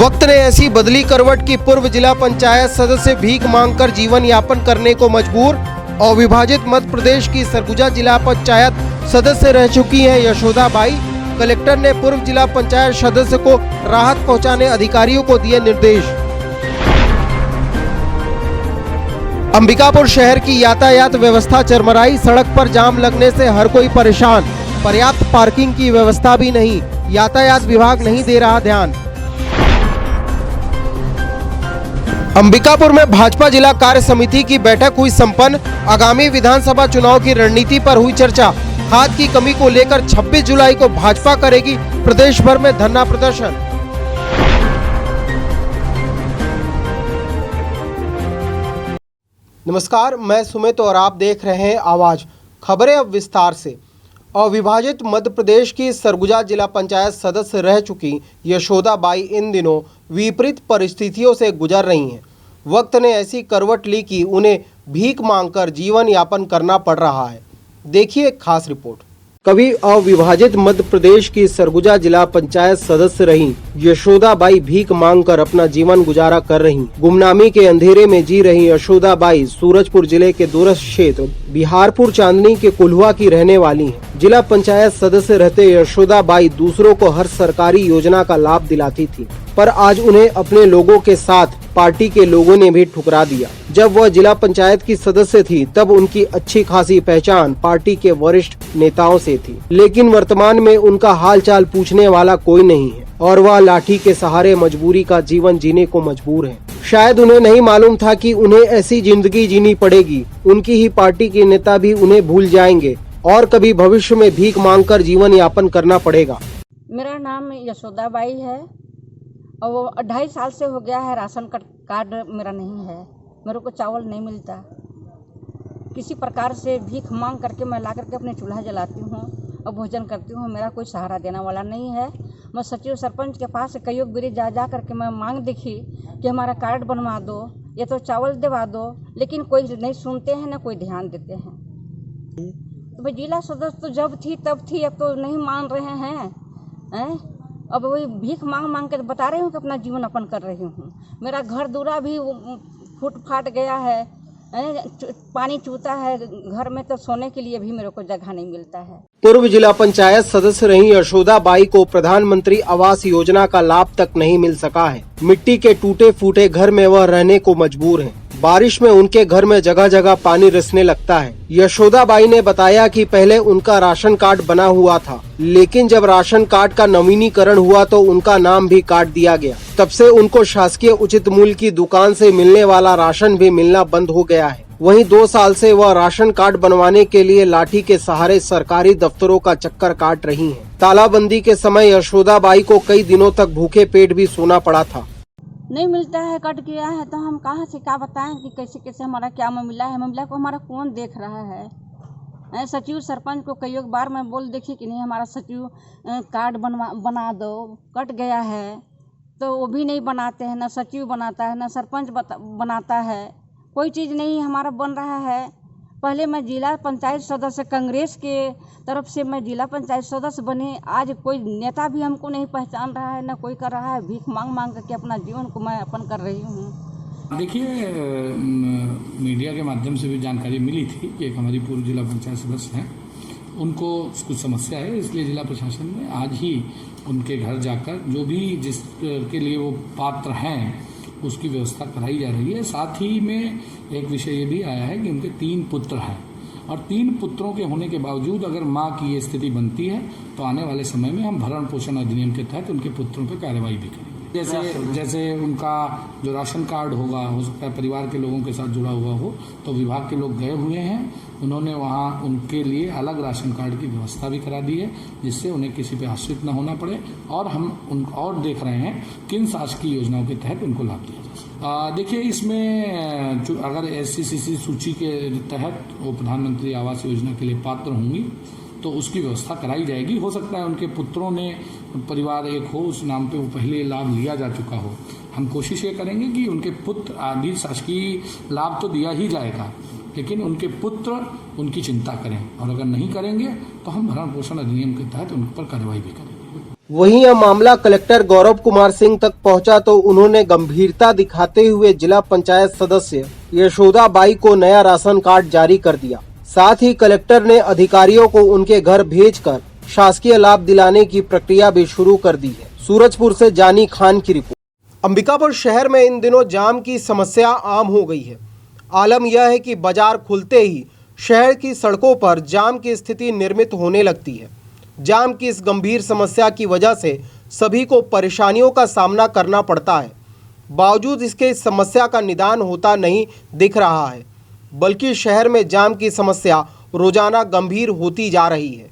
वक्त ने ऐसी बदली करवट की पूर्व जिला पंचायत सदस्य भीख मांगकर जीवन यापन करने को मजबूर। अविभाजित मध्य प्रदेश की सरगुजा जिला पंचायत सदस्य रह चुकी हैं यशोदा बाई। कलेक्टर ने पूर्व जिला पंचायत सदस्य को राहत पहुंचाने अधिकारियों को दिए निर्देश। अंबिकापुर शहर की यातायात व्यवस्था चरमराई। सड़क पर जाम लगने से हर कोई परेशान। पर्याप्त पार्किंग की व्यवस्था भी नहीं। यातायात विभाग नहीं दे रहा ध्यान। अंबिकापुर में भाजपा जिला कार्य समिति की बैठक हुई संपन्न। आगामी विधानसभा चुनाव की रणनीति पर हुई चर्चा। खाद की कमी को लेकर 26 जुलाई को भाजपा करेगी प्रदेश भर में धरना प्रदर्शन। नमस्कार, मैं सुमित और आप देख रहे हैं आवाज। खबरें अब विस्तार से। अविभाजित मध्य प्रदेश की सरगुजा जिला पंचायत सदस्य रह चुकी यशोदा बाई इन दिनों विपरीत परिस्थितियों से गुजर रही हैं। वक्त ने ऐसी करवट ली कि उन्हें भीख मांगकर जीवन यापन करना पड़ रहा है। देखिए एक खास रिपोर्ट। कभी अविभाजित मध्य प्रदेश की सरगुजा जिला पंचायत सदस्य रही यशोदा बाई भीख मांगकर अपना जीवन गुजारा कर रही। गुमनामी के अंधेरे में जी रही यशोदा बाई सूरजपुर जिले के दूरस्थ क्षेत्र बिहारपुर चांदनी के कुल्हुआ की रहने वाली हैं। जिला पंचायत सदस्य रहते यशोदा बाई दूसरों को हर सरकारी योजना का लाभ दिलाती थी, पर आज उन्हें अपने लोगों के साथ पार्टी के लोगों ने भी ठुकरा दिया। जब वह जिला पंचायत की सदस्य थी तब उनकी अच्छी खासी पहचान पार्टी के वरिष्ठ नेताओं से थी, लेकिन वर्तमान में उनका हालचाल पूछने वाला कोई नहीं है और वह लाठी के सहारे मजबूरी का जीवन जीने को मजबूर है। शायद उन्हें नहीं मालूम था कि उन्हें ऐसी जिंदगी जीनी पड़ेगी। उनकी ही पार्टी के नेता भी उन्हें भूल जाएंगे और कभी भविष्य में भीख मांगकर जीवन यापन करना पड़ेगा। मेरा नाम यशोदा बाई है और वो 2.5 साल से हो गया है। राशन कार्ड मेरा नहीं है। मेरे को चावल नहीं मिलता। किसी प्रकार से भीख मांग करके मैं ला करके अपने चूल्हा जलाती हूँ और भोजन करती हूँ। मेरा कोई सहारा देने वाला नहीं है। मैं सचिव सरपंच के पास कई बारी जा करके मैं मांग देखी कि हमारा कार्ड बनवा दो या तो चावल दिवा दो, लेकिन कोई नहीं सुनते हैं ना कोई ध्यान देते हैं। तो भाई जिला सदस्य तो जब थी तब थी, अब तो नहीं मान रहे हैं। अब वही भीख मांग मांग के बता रही हूँ कि अपना जीवन यापन कर रही हूँ। मेरा घर दूरा भी फूट फाट गया है, पानी चूता है घर में, तो सोने के लिए भी मेरे को जगह नहीं मिलता है। पूर्व जिला पंचायत सदस्य रही यशोदा बाई को प्रधानमंत्री आवास योजना का लाभ तक नहीं मिल सका है। मिट्टी के टूटे फूटे घर में वह रहने को मजबूर है। बारिश में उनके घर में जगह जगह पानी रिसने लगता है। यशोदा बाई ने बताया कि पहले उनका राशन कार्ड बना हुआ था, लेकिन जब राशन कार्ड का नवीनीकरण हुआ तो उनका नाम भी काट दिया गया। तब से उनको शासकीय उचित मूल्य की दुकान से मिलने वाला राशन भी मिलना बंद हो गया है। वहीं 2 साल से वह राशन कार्ड बनवाने के लिए लाठी के सहारे सरकारी दफ्तरों का चक्कर काट रही हैं। तालाबंदी के समय यशोदा बाई को कई दिनों तक भूखे पेट भी सोना पड़ा था। नहीं मिलता है, कट गया है, तो हम कहाँ से क्या बताएं कि कैसे कैसे हमारा क्या मिला है। मिला को हमारा कौन देख रहा है। सचिव सरपंच को कई बार मैं बोल देखी कि नहीं हमारा सचिव कार्ड बना दो, कट गया है, तो वो भी नहीं बनाते हैं। ना सचिव बनाता है, ना सरपंच बनाता है। कोई चीज़ नहीं हमारा बन रहा है। पहले मैं जिला पंचायत सदस्य कांग्रेस के तरफ से मैं जिला पंचायत सदस्य बनी। आज कोई नेता भी हमको नहीं पहचान रहा है, ना कोई कर रहा है। भीख मांग मांग करके अपना जीवन को मैं यापन कर रही हूँ। देखिए, मीडिया के माध्यम से भी जानकारी मिली थी कि एक हमारी पूर्व जिला पंचायत सदस्य हैं, उनको कुछ समस्या है, इसलिए जिला प्रशासन ने आज ही उनके घर जाकर जो भी जिसके लिए वो पात्र हैं उसकी व्यवस्था कराई जा रही है। साथ ही में एक विषय ये भी आया है कि उनके 3 पुत्र हैं और 3 पुत्रों के होने के बावजूद अगर माँ की ये स्थिति बनती है तो आने वाले समय में हम भरण पोषण अधिनियम के तहत उनके पुत्रों पर कार्रवाई भी करेंगे। जैसे उनका जो राशन कार्ड होगा, हो सकता है परिवार के लोगों के साथ जुड़ा हुआ हो, तो विभाग के लोग गए हुए हैं। उन्होंने वहाँ उनके लिए अलग राशन कार्ड की व्यवस्था भी करा दी है, जिससे उन्हें किसी पे आश्रित न होना पड़े। और हम और देख रहे हैं किन शासकीय योजनाओं के तहत उनको लाभ दिया जा। देखिए, इसमें अगर SC/CC सूची के तहत वो प्रधानमंत्री आवास योजना के लिए पात्र होंगी तो उसकी व्यवस्था कराई जाएगी। हो सकता है उनके पुत्रों ने परिवार एक हो, उस नाम पे वो पहले लाभ लिया जा चुका हो। हम कोशिश ये करेंगे कि उनके पुत्र आदि शासकीय लाभ तो दिया ही जाएगा, लेकिन उनके पुत्र उनकी चिंता करें, और अगर नहीं करेंगे तो हम भरण पोषण अधिनियम के तहत उन पर कार्रवाई भी करेंगे। वहीं यह मामला कलेक्टर गौरव कुमार सिंह तक पहुंचा तो उन्होंने गंभीरता दिखाते हुए जिला पंचायत सदस्य यशोदा बाई को नया राशन कार्ड जारी कर दिया। साथ ही कलेक्टर ने अधिकारियों को उनके घर भेजकर शासकीय लाभ दिलाने की प्रक्रिया भी शुरू कर दी है। सूरजपुर से जानी खान की रिपोर्ट। अंबिकापुर शहर में इन दिनों जाम की समस्या आम हो गई है। आलम यह है कि बाजार खुलते ही शहर की सड़कों पर जाम की स्थिति निर्मित होने लगती है। जाम की इस गंभीर समस्या की वजह से सभी को परेशानियों का सामना करना पड़ता है। बावजूद इसके इस समस्या का निदान होता नहीं दिख रहा है, बल्कि शहर में जाम की समस्या रोजाना गंभीर होती जा रही है।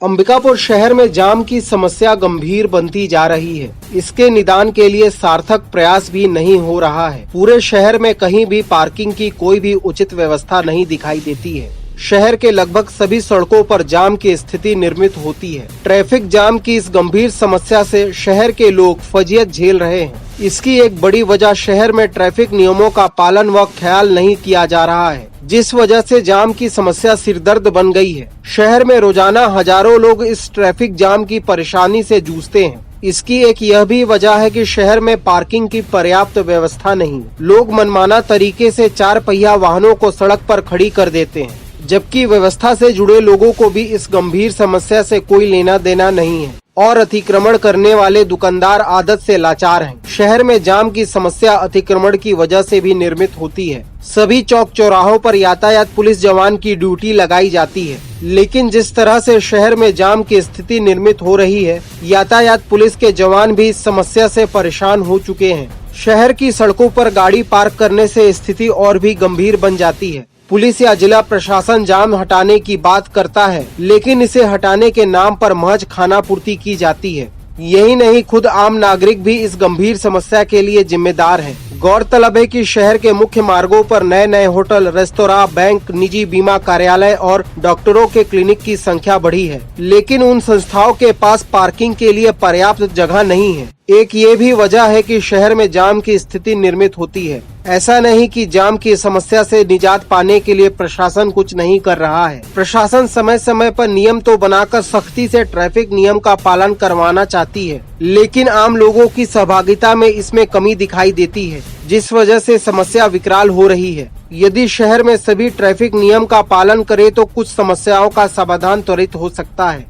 अंबिकापुर शहर में जाम की समस्या गंभीर बनती जा रही है। इसके निदान के लिए सार्थक प्रयास भी नहीं हो रहा है। पूरे शहर में कहीं भी पार्किंग की कोई भी उचित व्यवस्था नहीं दिखाई देती है। शहर के लगभग सभी सड़कों पर जाम की स्थिति निर्मित होती है। ट्रैफिक जाम की इस गंभीर समस्या से शहर के लोग फजियत झेल रहे हैं। इसकी एक बड़ी वजह शहर में ट्रैफिक नियमों का पालन व ख्याल नहीं किया जा रहा है, जिस वजह से जाम की समस्या सिरदर्द बन गई है। शहर में रोजाना हजारों लोग इस ट्रैफिक जाम की परेशानी से जूझते हैं। इसकी एक यह भी वजह है कि शहर में पार्किंग की पर्याप्त व्यवस्था नहीं। लोग मनमाना तरीके से 4 पहिया वाहनों को सड़क पर खड़ी कर देते हैं, जबकि व्यवस्था से जुड़े लोगों को भी इस गंभीर समस्या से कोई लेना देना नहीं है और अतिक्रमण करने वाले दुकानदार आदत से लाचार हैं। शहर में जाम की समस्या अतिक्रमण की वजह से भी निर्मित होती है। सभी चौक चौराहों पर यातायात पुलिस जवान की ड्यूटी लगाई जाती है, लेकिन जिस तरह से शहर में जाम की स्थिति निर्मित हो रही है, यातायात पुलिस के जवान भी इस समस्या से परेशान हो चुके हैं। शहर की सड़कों पर गाड़ी पार्क करने से स्थिति और भी गंभीर बन जाती है। पुलिस या जिला प्रशासन जाम हटाने की बात करता है, लेकिन इसे हटाने के नाम पर महज खानापूर्ति की जाती है। यही नहीं, खुद आम नागरिक भी इस गंभीर समस्या के लिए जिम्मेदार है। गौरतलब है कि शहर के मुख्य मार्गों पर नए नए होटल, रेस्तोरां, बैंक, निजी बीमा कार्यालय और डॉक्टरों के क्लिनिक की संख्या बढ़ी है, लेकिन उन संस्थाओं के पास पार्किंग के लिए पर्याप्त जगह नहीं है। एक ये भी वजह है कि शहर में जाम की स्थिति निर्मित होती है। ऐसा नहीं कि जाम की समस्या से निजात पाने के लिए प्रशासन कुछ नहीं कर रहा है। प्रशासन समय समय पर नियम तो बनाकर सख्ती से ट्रैफिक नियम का पालन करवाना चाहती है, लेकिन आम लोगों की सहभागिता में इसमें कमी दिखाई देती है, जिस वजह से समस्या विकराल हो रही है। यदि शहर में सभी ट्रैफिक नियम का पालन करे तो कुछ समस्याओं का समाधान त्वरित हो सकता है।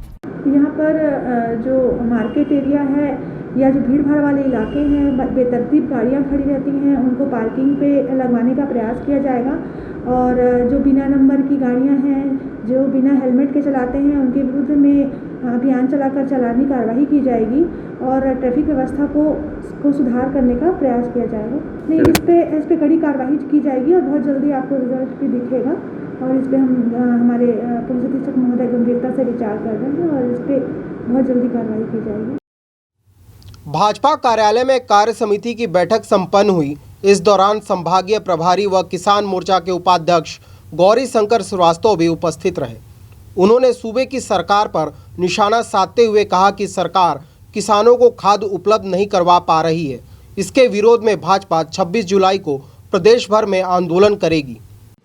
यहाँ पर जो मार्केट एरिया है या जो भीड़ भाड़ वाले इलाके हैं, बेतरतीब गाड़ियाँ खड़ी रहती हैं, उनको पार्किंग पे लगवाने का प्रयास किया जाएगा। और जो बिना नंबर की गाड़ियाँ हैं, जो बिना हेलमेट के चलाते हैं, उनके विरुद्ध में अभियान चलाकर चालानी कार्रवाई की जाएगी और ट्रैफिक व्यवस्था को सुधार करने का प्रयास किया जाएगा। नहीं, इस पे कड़ी कार्रवाई की जाएगी और बहुत जल्दी आपको रिजल्ट भी दिखेगा। और इस पे हमारे पुलिस अधीक्षक महोदय गंभीरता से विचार कर रहे हैं और इस पे बहुत जल्दी कार्रवाई की जाएगी। भाजपा कार्यालय में कार्य समिति की बैठक संपन्न हुई। इस दौरान संभागीय प्रभारी व किसान मोर्चा के उपाध्यक्ष गौरी शंकर श्रीवास्तव भी उपस्थित रहे। उन्होंने सूबे की सरकार पर निशाना साधते हुए कहा कि सरकार किसानों को खाद उपलब्ध नहीं करवा पा रही है। इसके विरोध में भाजपा 26 जुलाई को प्रदेश भर में आंदोलन करेगी।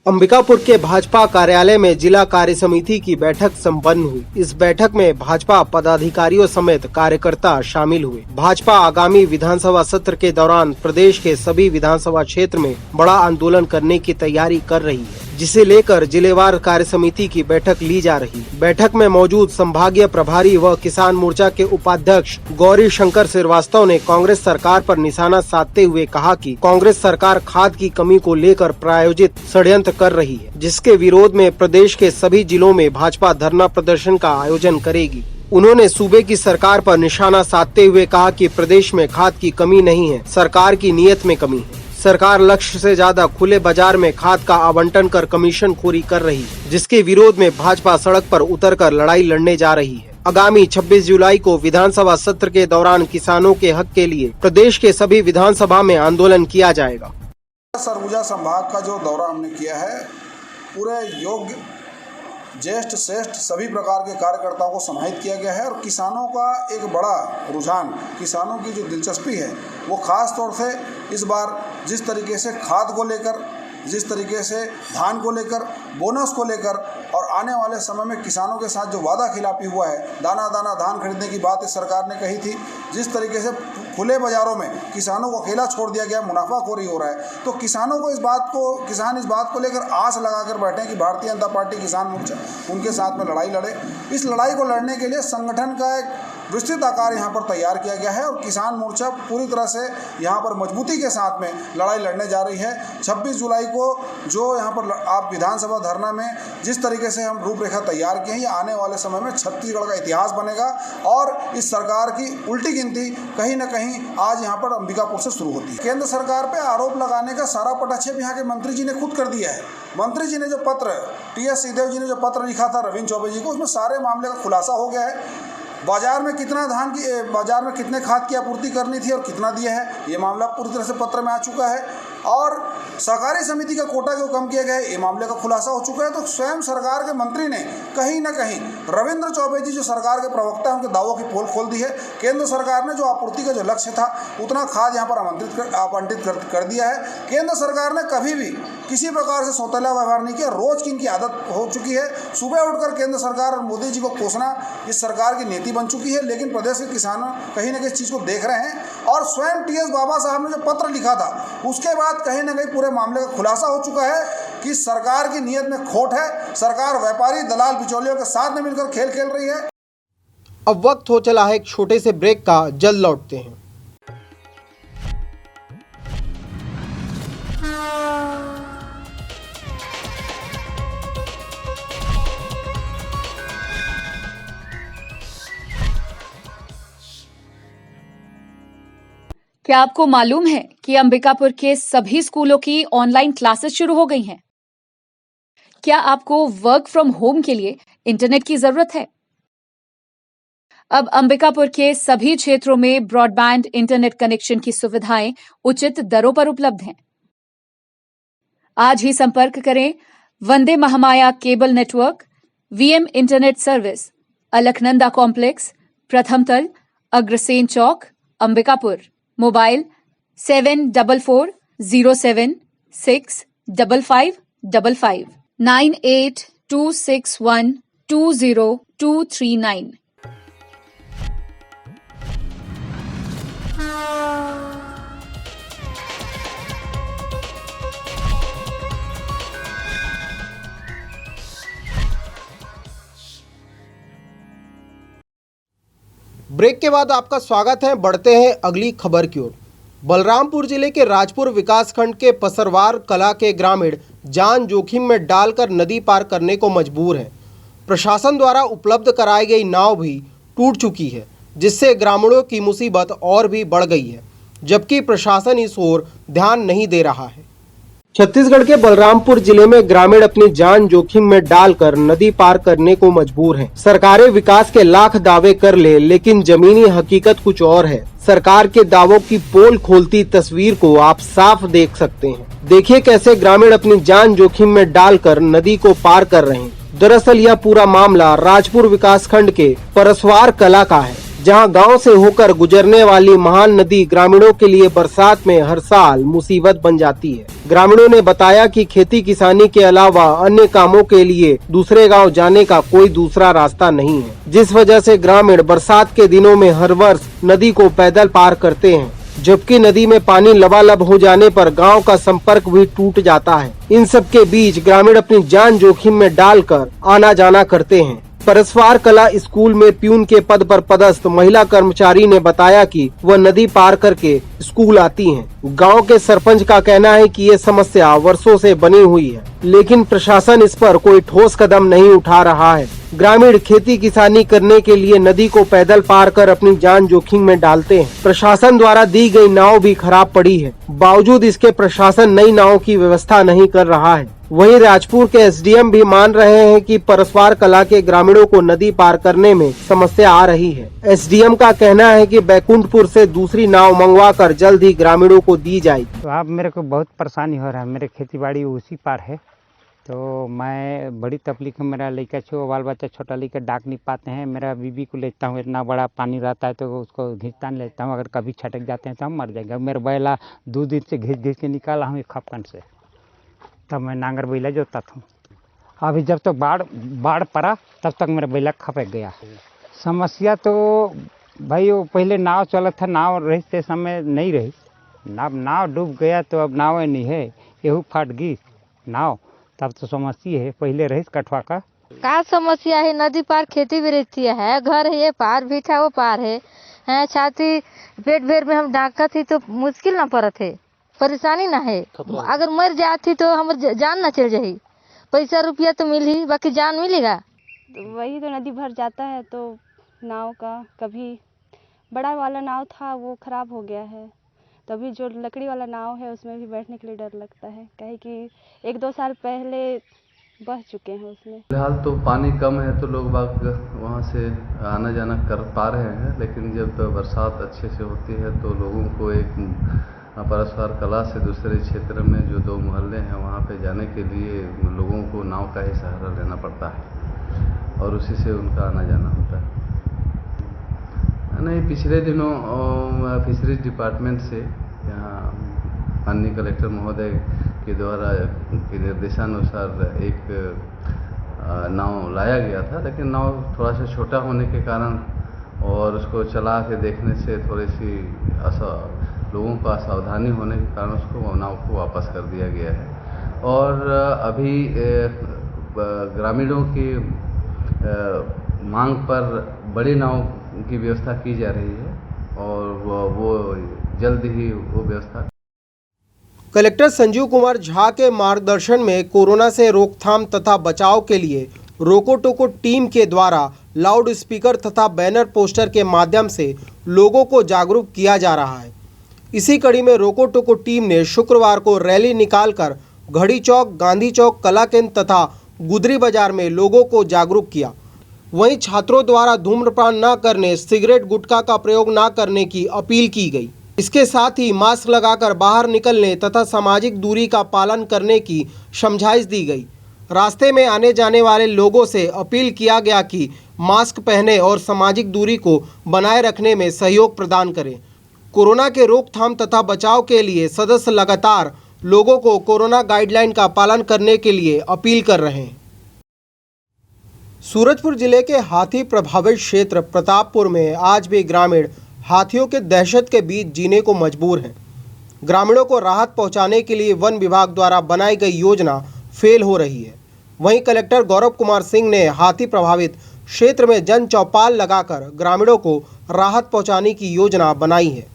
अंबिकापुर के भाजपा कार्यालय में जिला कार्य समिति की बैठक संपन्न हुई। इस बैठक में भाजपा पदाधिकारियों समेत कार्यकर्ता शामिल हुए। भाजपा आगामी विधानसभा सत्र के दौरान प्रदेश के सभी विधानसभा क्षेत्र में बड़ा आंदोलन करने की तैयारी कर रही है, जिसे लेकर जिलेवार कार्य समिति की बैठक ली जा रही है। बैठक में मौजूद संभागीय प्रभारी व किसान मोर्चा के उपाध्यक्ष गौरी शंकर श्रीवास्तव ने कांग्रेस सरकार पर निशाना साधते हुए कहा कि कांग्रेस सरकार खाद की कमी को लेकर प्रायोजित षड्यंत्र कर रही है, जिसके विरोध में प्रदेश के सभी जिलों में भाजपा धरना प्रदर्शन का आयोजन करेगी। उन्होंने सूबे की सरकार पर निशाना साधते हुए कहा कि प्रदेश में खाद की कमी नहीं है, सरकार की नीयत में कमी है। सरकार लक्ष्य से ज्यादा खुले बाजार में खाद का आवंटन कर कमीशन खोरी कर रही है, जिसके विरोध में भाजपा सड़क पर उतरकर लड़ाई लड़ने जा रही है। आगामी 26 जुलाई को विधानसभा सत्र के दौरान किसानों के हक के लिए प्रदेश के सभी विधानसभा में आंदोलन किया जाएगा। सरगुजा संभाग का जो दौरा हमने किया है, पूरे योग्य ज्येष्ठ श्रेष्ठ सभी प्रकार के कार्यकर्ताओं को समाहित किया गया है और किसानों का एक बड़ा रुझान, किसानों की जो दिलचस्पी है वो खास तौर से इस बार जिस तरीके से खाद को लेकर, जिस तरीके से धान को लेकर, बोनस को लेकर और आने वाले समय में किसानों के साथ जो वादा खिलाफी हुआ है, दाना दाना धान खरीदने की बात इस सरकार ने कही थी, जिस तरीके से खुले बाज़ारों में किसानों को अकेला छोड़ दिया गया, मुनाफाखोरी हो रहा है, तो किसान इस बात को लेकर आस लगाकर बैठे हैं कि भारतीय जनता पार्टी किसान मोर्चा उनके साथ में लड़ाई लड़े। इस लड़ाई को लड़ने के लिए संगठन का एक विस्तृत आकार यहाँ पर तैयार किया गया है और किसान मोर्चा पूरी तरह से यहाँ पर मजबूती के साथ में लड़ाई लड़ने जा रही है। 26 जुलाई को जो यहाँ पर आप विधानसभा धरना में जिस तरीके से हम रूपरेखा तैयार की है, ये आने वाले समय में छत्तीसगढ़ का इतिहास बनेगा और इस सरकार की उल्टी गिनती कहीं ना कहीं आज यहाँ पर अंबिकापुर से शुरू होती है। केंद्र सरकार पर आरोप लगाने का सारा पटाक्षेप यहाँ के मंत्री जी ने खुद कर दिया है। मंत्री जी ने जो पत्र, टी.एस. सिंहदेव जी ने जो पत्र लिखा था रविंद्र चौबे जी को, उसमें सारे मामले का खुलासा हो गया है। बाजार में कितने खाद की आपूर्ति करनी थी और कितना दिया है, ये मामला पूरी तरह से पत्र में आ चुका है और सहकारी समिति का कोटा क्यों कम किया गया है, ये मामले का खुलासा हो चुका है। तो स्वयं सरकार के मंत्री ने कहीं ना कहीं रविंद्र चौबे जी जो सरकार के प्रवक्ता हैं, उनके दावों की पोल खोल दी है। केंद्र सरकार ने जो आपूर्ति का जो लक्ष्य था उतना खाद यहाँ पर आवंटित कर दिया है। केंद्र सरकार ने कभी भी किसी प्रकार से सौतेला व्यवहार नहीं किया। रोज की इनकी आदत हो चुकी है, सुबह उठकर केंद्र सरकार और मोदी जी को कोसना इस सरकार की नीति बन चुकी है। लेकिन प्रदेश के किसान कहीं ना कहीं इस चीज़ को देख रहे हैं और स्वयं टी.एस. बाबा साहब ने जो पत्र लिखा था उसके बाद कहीं ना कहीं पूरे मामले का खुलासा हो चुका है कि सरकार की नीयत में खोट है। सरकार व्यापारी दलाल बिचौलियों के साथ में मिलकर खेल रही है। अब वक्त हो चला है एक छोटे से ब्रेक का, जल्द लौटते हैं। क्या आपको मालूम है कि अंबिकापुर के सभी स्कूलों की ऑनलाइन क्लासेस शुरू हो गई हैं? क्या आपको वर्क फ्रॉम होम के लिए इंटरनेट की जरूरत है? अब अंबिकापुर के सभी क्षेत्रों में ब्रॉडबैंड इंटरनेट कनेक्शन की सुविधाएं उचित दरों पर उपलब्ध हैं। आज ही संपर्क करें Vande Mahamaya cable network, VM internet service, Alaknanda complex, प्रथम तल, अग्रसेन चौक, अंबिकापुर। मोबाइल 7407655555 9826120239। ब्रेक के बाद आपका स्वागत है। बढ़ते हैं अगली खबर की ओर। बलरामपुर जिले के राजपुर विकासखंड के पसरवार कला के ग्रामीण जान जोखिम में डालकर नदी पार करने को मजबूर हैं। प्रशासन द्वारा उपलब्ध कराई गई नाव भी टूट चुकी है, जिससे ग्रामीणों की मुसीबत और भी बढ़ गई है, जबकि प्रशासन इस ओर ध्यान नहीं दे रहा है। छत्तीसगढ़ के बलरामपुर जिले में ग्रामीण अपनी जान जोखिम में डालकर नदी पार करने को मजबूर हैं। सरकारें विकास के लाख दावे कर ले, लेकिन जमीनी हकीकत कुछ और है। सरकार के दावों की पोल खोलती तस्वीर को आप साफ देख सकते हैं। देखिए कैसे ग्रामीण अपनी जान जोखिम में डालकर नदी को पार कर रहे हैं। दरअसल यह पूरा मामला राजपुर विकासखंड के परसवार कला का है, जहां गांव से होकर गुजरने वाली महान नदी ग्रामीणों के लिए बरसात में हर साल मुसीबत बन जाती है। ग्रामीणों ने बताया कि खेती किसानी के अलावा अन्य कामों के लिए दूसरे गांव जाने का कोई दूसरा रास्ता नहीं है, जिस वजह से ग्रामीण बरसात के दिनों में हर वर्ष नदी को पैदल पार करते हैं, जबकि नदी में पानी लबालब हो जाने पर गांव का संपर्क भी टूट जाता है। इन सब के बीच ग्रामीण अपनी जान जोखिम में डालकर आना जाना करते हैं। परसवार कला स्कूल में प्यून के पद पर पदस्थ महिला कर्मचारी ने बताया कि वह नदी पार करके स्कूल आती हैं। गांव के सरपंच का कहना है कि ये समस्या वर्षों से बनी हुई है, लेकिन प्रशासन इस पर कोई ठोस कदम नहीं उठा रहा है। ग्रामीण खेती किसानी करने के लिए नदी को पैदल पार कर अपनी जान जोखिम में डालते हैं। प्रशासन द्वारा दी गई नाव भी खराब पड़ी है, बावजूद इसके प्रशासन नई नाव की व्यवस्था नहीं कर रहा है। वहीं राजपुर के एसडीएम भी मान रहे हैं कि परसवार कला के ग्रामीणों को नदी पार करने में समस्या आ रही है। एसडीएम का कहना है कि बैकुंठपुर से दूसरी नाव मंगवाकर जल्द ही ग्रामीणों को दी जाएगी। तो अब मेरे को बहुत परेशानी हो रहा है। मेरे खेती बाड़ी उसी पार है, तो मैं बड़ी तकलीफ में, मेरा लड़का छो बाल बच्चा छोटा लड़का डाक नहीं पाते हैं। मेरा बीबी को लेता हूँ, इतना बड़ा पानी रहता है तो उसको घींचतान लेता हूँ। अगर कभी छटक जाते हैं तो हम मर जाएंगे। मेरा बैला 2 दिन से घींच के निकाला हूँ खपकन से, तब मैं नांगर बैला जोता था। अभी जब तक बाढ़ पड़ा तब तक मेरा बैला खपक गया। समस्या तो भाई वो पहले नाव चलत था, नाव रहते समय नहीं रही, नाव डूब गया तो अब नाव नहीं है, एहू फट गई नाव, तब तो समस्या है। पहले रही कठवा का समस्या है, नदी पार खेती वृत्ति है, घर है ये पार, भीठा वो पार है, छाती पेट भेर में हम डाका थी तो मुश्किल ना पड़त है, परेशानी ना है। अगर मर जाती तो हम जान ना चल जाही, पैसा रुपया तो मिल ही, बाकी जान मिलेगा। तो वही तो नदी भर जाता है तो नाव का, कभी बड़ा वाला नाव था वो ख़राब हो गया है, तभी जो लकड़ी वाला नाव है उसमें भी बैठने के लिए डर लगता है, कहे कि 1-2 साल पहले बह चुके हैं उसमें। फिलहाल तो पानी कम है तो लोग बाग वहाँ से आना जाना कर पा रहे हैं, लेकिन जब बरसात अच्छे से होती है तो लोगों को एक परस्पर कला से दूसरे क्षेत्र में जो 2 मोहल्ले हैं वहाँ पे जाने के लिए लोगों को नाव का ही सहारा लेना पड़ता है और उसी से उनका आना जाना होता है। नहीं, पिछले दिनों फिशरीज डिपार्टमेंट से यहाँ माननीय कलेक्टर महोदय के द्वारा के निर्देशानुसार एक नाव लाया गया था, लेकिन नाव थोड़ा सा छोटा होने के कारण और उसको चला के देखने से थोड़ी सी लोगों का असावधानी होने के कारण उसको नाव को वापस कर दिया गया है। और अभी ग्रामीणों की मांग पर बड़ी नाव की व्यवस्था की जा रही है और वो जल्द ही वो व्यवस्था। कलेक्टर संजीव कुमार झा के मार्गदर्शन में कोरोना से रोकथाम तथा बचाव के लिए रोको टोको टीम के द्वारा लाउड स्पीकर तथा बैनर पोस्टर के माध्यम से लोगों को जागरूक किया जा रहा है। इसी कड़ी में रोको टोको टीम ने शुक्रवार को रैली निकालकर घड़ी चौक, गांधी चौक, कला केंद्र तथा गुदरी बाजार में लोगों को जागरूक किया। वहीं छात्रों द्वारा धूम्रपान न करने, सिगरेट गुटखा का प्रयोग न करने की अपील की गई। इसके साथ ही मास्क लगाकर बाहर निकलने तथा सामाजिक दूरी का पालन करने की समझाइश दी गई। रास्ते में आने जाने वाले लोगों से अपील किया गया कि मास्क पहने और सामाजिक दूरी को बनाए रखने में सहयोग प्रदान करें। कोरोना के रोकथाम तथा बचाव के लिए सदस्य लगातार लोगों को कोरोना गाइडलाइन का पालन करने के लिए अपील कर रहे हैं। सूरजपुर जिले के हाथी प्रभावित क्षेत्र प्रतापपुर में आज भी ग्रामीण हाथियों के दहशत के बीच जीने को मजबूर हैं। ग्रामीणों को राहत पहुंचाने के लिए वन विभाग द्वारा बनाई गई योजना फेल हो रही है। वहीं कलेक्टर गौरव कुमार सिंह ने हाथी प्रभावित क्षेत्र में जन चौपाल लगाकर ग्रामीणों को राहत पहुंचाने की योजना बनाई है।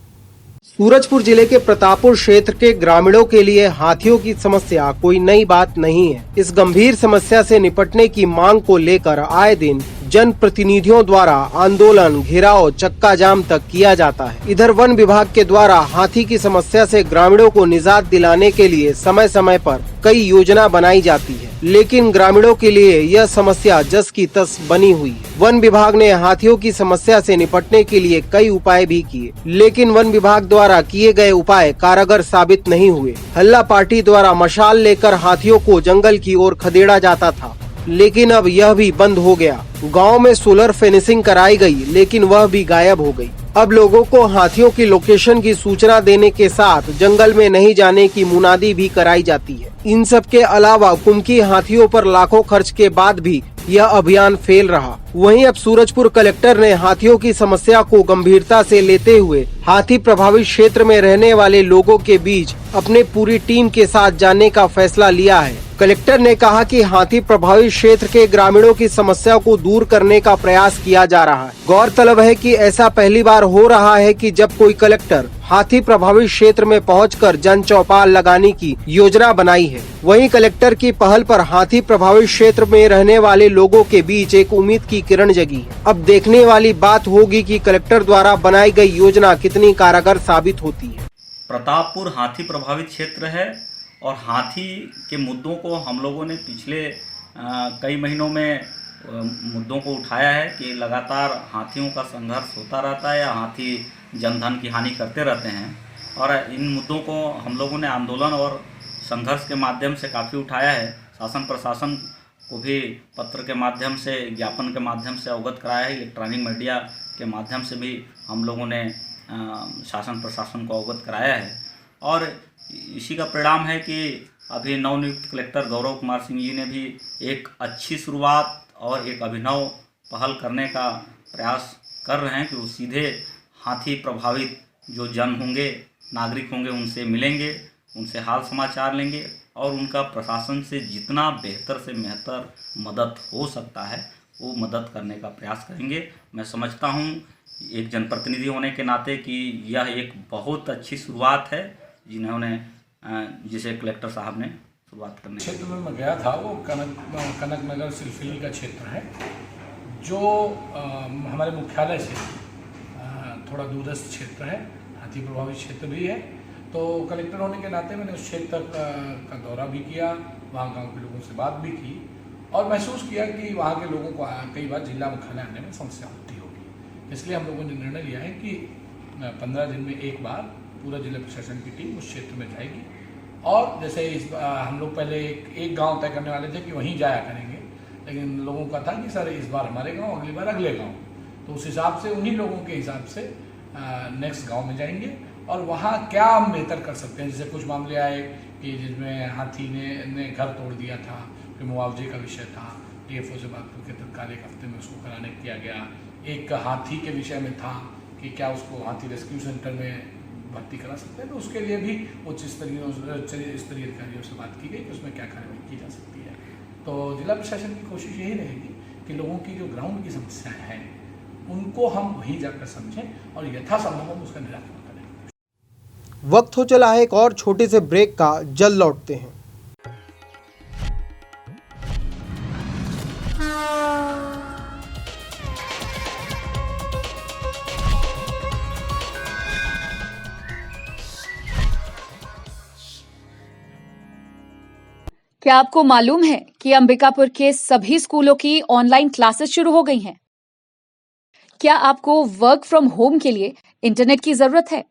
सूरजपुर जिले के प्रतापपुर क्षेत्र के ग्रामीणों के लिए हाथियों की समस्या कोई नई बात नहीं है। इस गंभीर समस्या से निपटने की मांग को लेकर आए दिन जन प्रतिनिधियों द्वारा आंदोलन, घेराव, चक्का जाम तक किया जाता है। इधर वन विभाग के द्वारा हाथी की समस्या से ग्रामीणों को निजात दिलाने के लिए समय समय पर कई योजना बनाई जाती है, लेकिन ग्रामीणों के लिए यह समस्या जस की तस बनी हुई है। वन विभाग ने हाथियों की समस्या से निपटने के लिए कई उपाय भी किए, लेकिन वन विभाग द्वारा किए गए उपाय कारगर साबित नहीं हुए। हल्ला पार्टी द्वारा मशाल लेकर हाथियों को जंगल की ओर खदेड़ा जाता था, लेकिन अब यह भी बंद हो गया। गांव में सोलर फेंसिंग कराई गई, लेकिन वह भी गायब हो गई। अब लोगों को हाथियों की लोकेशन की सूचना देने के साथ जंगल में नहीं जाने की मुनादी भी कराई जाती है। इन सब के अलावा कुमकी हाथियों पर लाखों खर्च के बाद भी यह अभियान फेल रहा। वहीं अब सूरजपुर कलेक्टर ने हाथियों की समस्या को गंभीरता से लेते हुए हाथी प्रभावित क्षेत्र में रहने वाले लोगों के बीच अपने पूरी टीम के साथ जाने का फैसला लिया है। कलेक्टर ने कहा कि हाथी प्रभावित क्षेत्र के ग्रामीणों की समस्या को दूर करने का प्रयास किया जा रहा है। गौरतलब है कि ऐसा पहली बार हो रहा है कि जब कोई कलेक्टर हाथी प्रभावित क्षेत्र में पहुंचकर जन चौपाल लगाने की योजना बनाई है। वहीं कलेक्टर की पहल पर हाथी प्रभावित क्षेत्र में रहने वाले लोगों के बीच एक उम्मीद की किरण जगी है। अब देखने वाली बात होगी कि कलेक्टर द्वारा बनाई गई योजना कितनी कारगर साबित होती है। प्रतापपुर हाथी प्रभावित क्षेत्र है और हाथी के मुद्दों को हम लोगों ने पिछले कई महीनों में मुद्दों को उठाया है कि लगातार हाथियों का संघर्ष होता रहता है या हाथी जनधन की हानि करते रहते हैं, और इन मुद्दों को हम लोगों ने आंदोलन और संघर्ष के माध्यम से काफ़ी उठाया है। शासन प्रशासन को भी पत्र के माध्यम से, ज्ञापन के माध्यम से अवगत कराया है। इलेक्ट्रॉनिक मीडिया के माध्यम से भी हम लोगों ने शासन प्रशासन को अवगत कराया है, और इसी का परिणाम है कि अभी नवनियुक्त कलेक्टर गौरव कुमार सिंह जी ने भी एक अच्छी शुरुआत और एक अभिनव पहल करने का प्रयास कर रहे हैं कि वो सीधे हाथी प्रभावित जो जन होंगे, नागरिक होंगे, उनसे मिलेंगे, उनसे हाल समाचार लेंगे और उनका प्रशासन से जितना बेहतर से बेहतर मदद हो सकता है वो मदद करने का प्रयास करेंगे। मैं समझता हूँ एक जनप्रतिनिधि होने के नाते कि यह एक बहुत अच्छी शुरुआत है जिसे कलेक्टर साहब ने शुरुआत करने क्षेत्र में मैं गया था वो कनक नगर सिलसिली का क्षेत्र है जो हमारे मुख्यालय से थोड़ा दूरस्थ क्षेत्र है, हाथी प्रभावित क्षेत्र भी है। तो कलेक्टर होने के नाते मैंने उस क्षेत्र का दौरा भी किया, वहाँ गांव के लोगों से बात भी की और महसूस किया कि वहाँ के लोगों को कई बार जिला मुख्यालय आने में समस्या होती होगी। इसलिए हम लोगों ने निर्णय लिया है कि 15 दिन में एक बार पूरा जिला प्रशासन की टीम उस क्षेत्र में जाएगी और जैसे हम लोग पहले एक गाँव तय करने वाले थे कि वहीं जाया करेंगे, लेकिन लोगों का था कि सर इस बार हमारे गाँव, अगली बार अगले गाँव, तो उस हिसाब से उन्हीं लोगों के हिसाब से नेक्स्ट गांव में जाएंगे और वहाँ क्या हम बेहतर कर सकते हैं। जैसे कुछ मामले आए कि जिसमें हाथी ने घर तोड़ दिया था, फिर मुआवजे का विषय था, DFO से बात करके तत्काल एक हफ्ते में उसको कराने किया गया। एक हाथी के विषय में था कि क्या उसको हाथी रेस्क्यू सेंटर में भर्ती करा सकते हैं, तो उसके लिए भी उच्च स्तरीय अधिकारियों से बात की गई कि उसमें क्या कार्रवाई की जा सकती है। तो जिला प्रशासन की कोशिश यही रहेगी कि लोगों की जो ग्राउंड की समस्याएं हैं उनको हम वहीं जाकर समझें और यथासंभव हम उसका निराकरण करें। वक्त हो चला है एक और छोटे से ब्रेक का, जल्द लौटते हैं। क्या आपको मालूम है कि अंबिकापुर के सभी स्कूलों की ऑनलाइन क्लासेस शुरू हो गई हैं? क्या आपको वर्क फ्रॉम होम के लिए इंटरनेट की जरूरत है?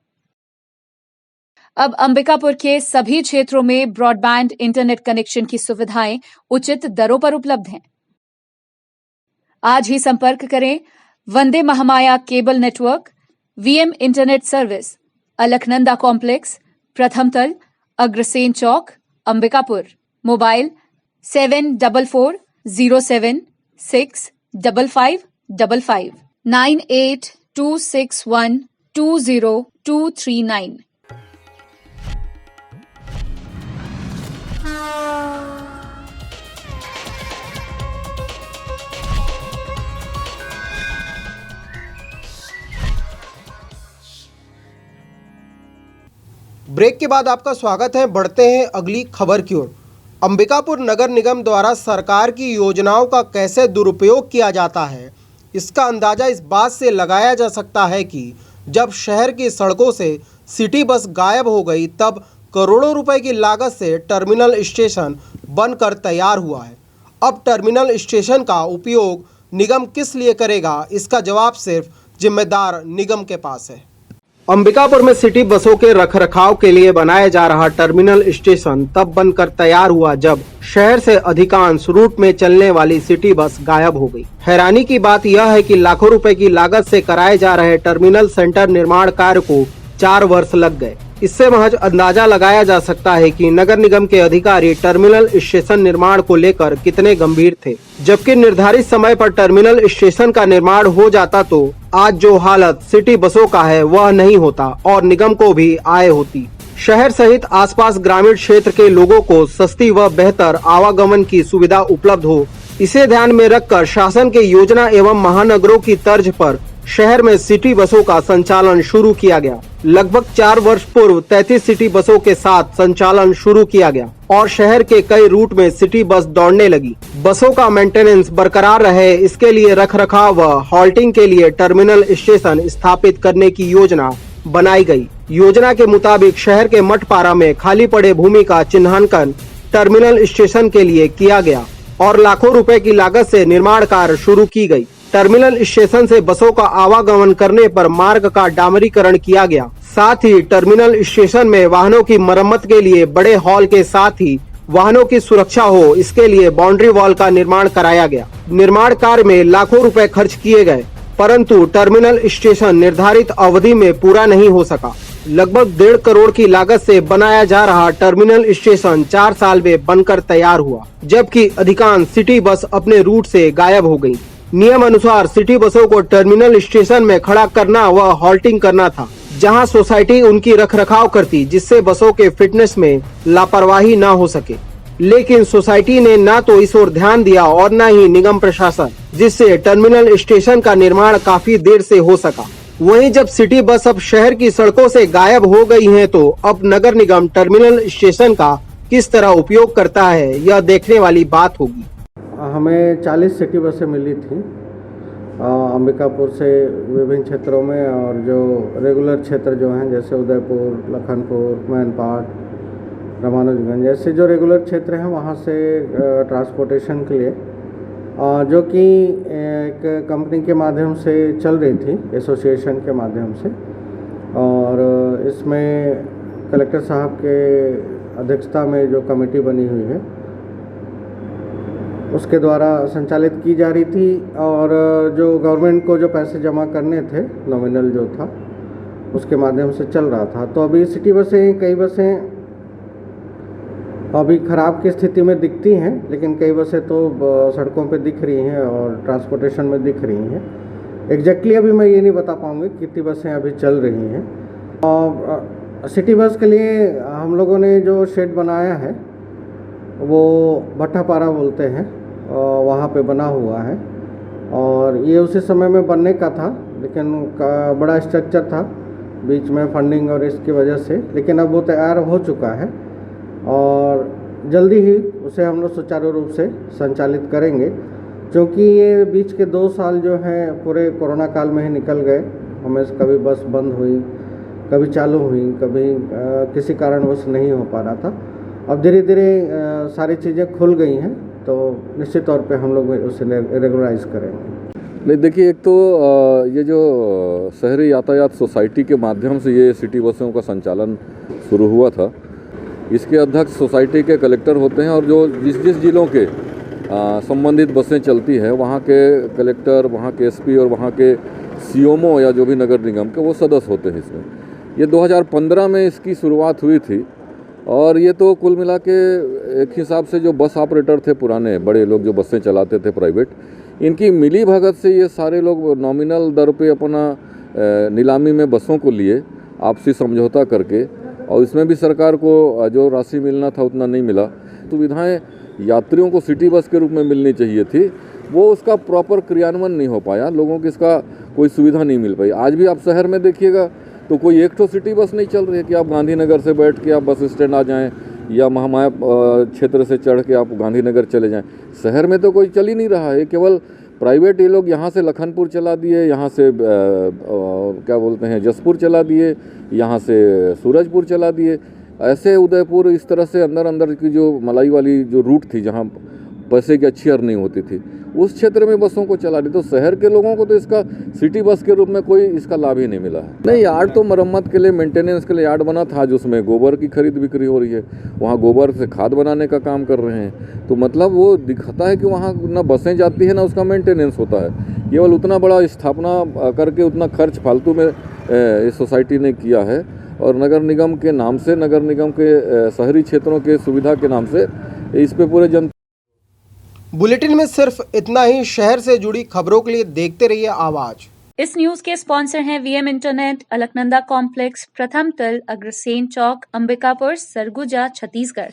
अब अंबिकापुर के सभी क्षेत्रों में ब्रॉडबैंड इंटरनेट कनेक्शन की सुविधाएं उचित दरों पर उपलब्ध हैं। आज ही संपर्क करें Vande Mahamaya cable network, VM internet service, Alaknanda complex, प्रथम तल, अग्रसेन चौक, अंबिकापुर। मोबाइल 7440765555 9826120239। ब्रेक के बाद आपका स्वागत है। बढ़ते हैं अगली खबर की ओर। अंबिकापुर नगर निगम द्वारा सरकार की योजनाओं का कैसे दुरुपयोग किया जाता है, इसका अंदाजा इस बात से लगाया जा सकता है कि जब शहर की सड़कों से सिटी बस गायब हो गई तब करोड़ों रुपए की लागत से टर्मिनल स्टेशन बनकर तैयार हुआ है। अब टर्मिनल स्टेशन का उपयोग निगम किस लिए करेगा, इसका जवाब सिर्फ जिम्मेदार निगम के पास है। अंबिकापुर में सिटी बसों के रखरखाव के लिए बनाया जा रहा टर्मिनल स्टेशन तब बनकर तैयार हुआ जब शहर से अधिकांश रूट में चलने वाली सिटी बस गायब हो गई। हैरानी की बात यह है कि लाखों रुपए की लागत से कराए जा रहे टर्मिनल सेंटर निर्माण कार्य को 4 वर्ष लग गए। इससे महज अंदाजा लगाया जा सकता है कि नगर निगम के अधिकारी टर्मिनल स्टेशन निर्माण को लेकर कितने गंभीर थे। जबकि निर्धारित समय पर टर्मिनल स्टेशन का निर्माण हो जाता तो आज जो हालत सिटी बसों का है वह नहीं होता और निगम को भी आय होती। शहर सहित आसपास ग्रामीण क्षेत्र के लोगों को सस्ती व बेहतर आवागमन की सुविधा उपलब्ध हो, इसे ध्यान में रखकर शासन के योजना एवं महानगरों की तर्ज पर शहर में सिटी बसों का संचालन शुरू किया गया। लगभग 4 वर्ष पूर्व 33 सिटी बसों के साथ संचालन शुरू किया गया और शहर के कई रूट में सिटी बस दौड़ने लगी। बसों का मेंटेनेंस बरकरार रहे, इसके लिए रखरखाव व हॉल्टिंग के लिए टर्मिनल स्टेशन स्थापित करने की योजना बनाई गई। योजना के मुताबिक शहर के मठपारा में खाली पड़े भूमि का चिन्हांकन टर्मिनल स्टेशन के लिए किया गया और लाखों रुपए की लागत से निर्माण कार्य शुरू की गई। टर्मिनल स्टेशन से बसों का आवागमन करने पर मार्ग का डामरीकरण किया गया। साथ ही टर्मिनल स्टेशन में वाहनों की मरम्मत के लिए बड़े हॉल के साथ ही वाहनों की सुरक्षा हो, इसके लिए बाउंड्री वॉल का निर्माण कराया गया। निर्माण कार्य में लाखों रुपए खर्च किए गए, परंतु टर्मिनल स्टेशन निर्धारित अवधि में पूरा नहीं हो सका। लगभग 1.5 करोड़ की लागत से बनाया जा रहा टर्मिनल स्टेशन 4 साल में बनकर तैयार हुआ, जबकि अधिकांश सिटी बस अपने रूट से गायब हो गयी। नियम अनुसार सिटी बसों को टर्मिनल स्टेशन में खड़ा करना व हॉल्टिंग करना था, जहां सोसाइटी उनकी रखरखाव करती, जिससे बसों के फिटनेस में लापरवाही न हो सके। लेकिन सोसाइटी ने न तो इस ओर ध्यान दिया और न ही निगम प्रशासन, जिससे टर्मिनल स्टेशन का निर्माण काफी देर से हो सका। वहीं जब सिटी बस अब शहर की सड़कों से गायब हो गई हैं, तो अब नगर निगम टर्मिनल स्टेशन का किस तरह उपयोग करता है, यह देखने वाली बात होगी। हमें 40 सिटी बसें मिली थी अंबिकापुर से विभिन्न क्षेत्रों में, और जो रेगुलर क्षेत्र जो हैं जैसे उदयपुर, लखनपुर, मैनपाट, रामानुजगंज जैसे जो रेगुलर क्षेत्र हैं वहाँ से ट्रांसपोर्टेशन के लिए, जो कि एक कंपनी के माध्यम से चल रही थी, एसोसिएशन के माध्यम से, और इसमें कलेक्टर साहब के अध्यक्षता में जो कमेटी बनी हुई है उसके द्वारा संचालित की जा रही थी। और जो गवर्नमेंट को जो पैसे जमा करने थे, नॉमिनल जो था, उसके माध्यम से चल रहा था। तो अभी सिटी बसें, कई बसें अभी ख़राब की स्थिति में दिखती हैं, लेकिन कई बसें तो सड़कों पे दिख रही हैं और ट्रांसपोर्टेशन में दिख रही हैं। एग्जैक्टली अभी मैं ये नहीं बता पाऊँगी कितनी बसें अभी चल रही हैं। और सिटी बस के लिए हम लोगों ने जो शेड बनाया है वो भट्टापारा बोलते हैं, वहाँ पे बना हुआ है, और ये उसी समय में बनने का था, लेकिन बड़ा स्ट्रक्चर था, बीच में फंडिंग और इसकी वजह से, लेकिन अब वो तैयार हो चुका है और जल्दी ही उसे हम लोग सुचारू रूप से संचालित करेंगे। क्योंकि ये बीच के 2 साल जो हैं पूरे कोरोना काल में ही निकल गए, हमें कभी बस बंद हुई, कभी चालू हुई, कभी किसी कारणवश नहीं हो पा रहा था। अब धीरे धीरे सारी चीज़ें खुल गई हैं, तो निश्चित तौर पे हम लोग उसे रेगुलराइज करेंगे। नहीं, देखिए, एक तो ये जो शहरी यातायात सोसाइटी के माध्यम से ये सिटी बसों का संचालन शुरू हुआ था, इसके अध्यक्ष सोसाइटी के कलेक्टर होते हैं, और जो जिस जिस जिलों के संबंधित बसें चलती हैं वहाँ के कलेक्टर, वहाँ के एसपी और वहाँ के सीएमओ या जो भी नगर निगम के वो सदस्य होते हैं इसमें। ये 2015 में इसकी शुरुआत हुई थी, और ये तो कुल मिला के एक हिसाब से जो बस ऑपरेटर थे, पुराने बड़े लोग जो बसें चलाते थे प्राइवेट, इनकी मिली भगत से ये सारे लोग नॉमिनल दर पे अपना नीलामी में बसों को लिए, आपसी समझौता करके, और इसमें भी सरकार को जो राशि मिलना था उतना नहीं मिला। सुविधाएं यात्रियों को सिटी बस के रूप में मिलनी चाहिए थी, वो उसका प्रॉपर क्रियान्वयन नहीं हो पाया, लोगों को इसका कोई सुविधा नहीं मिल पाई। आज भी आप शहर में देखिएगा तो कोई एक तो सिटी बस नहीं चल रही है कि आप गांधीनगर से बैठ के आप बस स्टैंड आ जाएं, या महामाया क्षेत्र से चढ़ के आप गांधीनगर चले जाएं। शहर में तो कोई चल ही नहीं रहा है, केवल प्राइवेट ये लोग यहाँ से लखनपुर चला दिए, यहाँ से क्या बोलते हैं जसपुर चला दिए, यहाँ से सूरजपुर चला दिए, ऐसे उदयपुर, इस तरह से अंदर अंदर की जो मलाई वाली जो रूट थी जहाँ पैसे की अच्छी अर्निंग होती थी, उस क्षेत्र में बसों को चला दी। तो शहर के लोगों को तो इसका सिटी बस के रूप में कोई इसका लाभ ही नहीं मिला है। नहीं, यार्ड तो मरम्मत के लिए, मेंटेनेंस के लिए यार्ड बना था, जिसमें गोबर की खरीद बिक्री हो रही है, वहाँ गोबर से खाद बनाने का काम कर रहे हैं। तो मतलब वो दिखता है कि वहाँ ना बसें जाती है ना उसका मेंटेनेंस होता है। केवल उतना बड़ा स्थापना करके उतना खर्च फालतू में इस सोसाइटी ने किया है, और नगर निगम के नाम से, नगर निगम के शहरी क्षेत्रों के सुविधा के नाम से इस पे पूरे जनता। बुलेटिन में सिर्फ इतना ही। शहर से जुड़ी खबरों के लिए देखते रहिए आवाज। इस न्यूज के स्पॉन्सर हैं वीएम इंटरनेट, अलकनंदा कॉम्प्लेक्स, प्रथम तल, अग्रसेन चौक, अंबिकापुर, सरगुजा, छत्तीसगढ़।